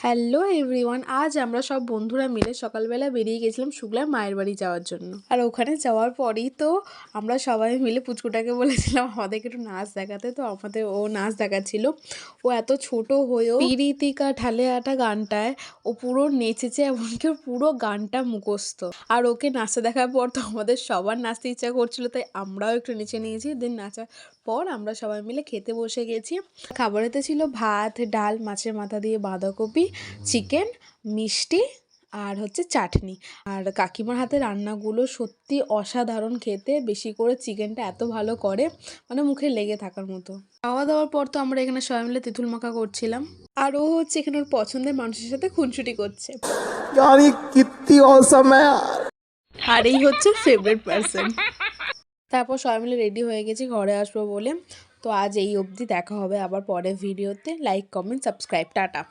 Hello everyone, আজ আমরা সব বন্ধুরা মিলে সকালবেলা বেরিয়ে গেছিলাম শুক্লার মায়ের বাড়ি যাওয়ার জন্য। আর ওখানে যাওয়ার পরেই তো আমরা সবাই মিলে পুচকুটাকে বলেছিলাম আমাদেরকে একটু নাচ দেখাতে। তো আমাদের ও নাচ দেখাচ্ছিল। ও এত ছোট হয়েও পিরিতিকা ঢালে আটা গানটায় ও পুরো নেচেছে, এমনকি ওর পুরো গানটা মুখস্থ। আর ওকে নাচতে দেখার পর তো আমাদের সবার নাচতে ইচ্ছা করছিল, তাই আমরাও একটু নেচে নিয়েছি। দেন নাচার পর আমরা সবাই মিলে খেতে বসে গেছি। খাবারেতে ছিল ভাত, ডাল, মাছের মাথা দিয়ে বাঁধাকপি, চিকেন, মিষ্টি আর হচ্ছে চাটনি। আর কাকিমার হাতে রান্নাগুলো সত্যি অসাধারণ খেতে। বেশি করে চিকেনটা এত ভালো করে, মানে মুখে লেগে থাকার মতো। খাওয়া দাওয়ার পর তো আমরা এখানে সবাই মিলে তেঁতুল মাখা করছিলাম। আর ও হচ্ছে এখানে ওর পছন্দের মানুষের সাথে খুনসুটি করছে। আর এই হচ্ছে ফেভারিট পার্সন। তারপর সবাই মিলে রেডি হয়ে গেছি ঘরে আসবো বলে। তো আজ এই অবধি, দেখা হবে আবার পরের ভিডিওতে। Like, comment, subscribe, tata.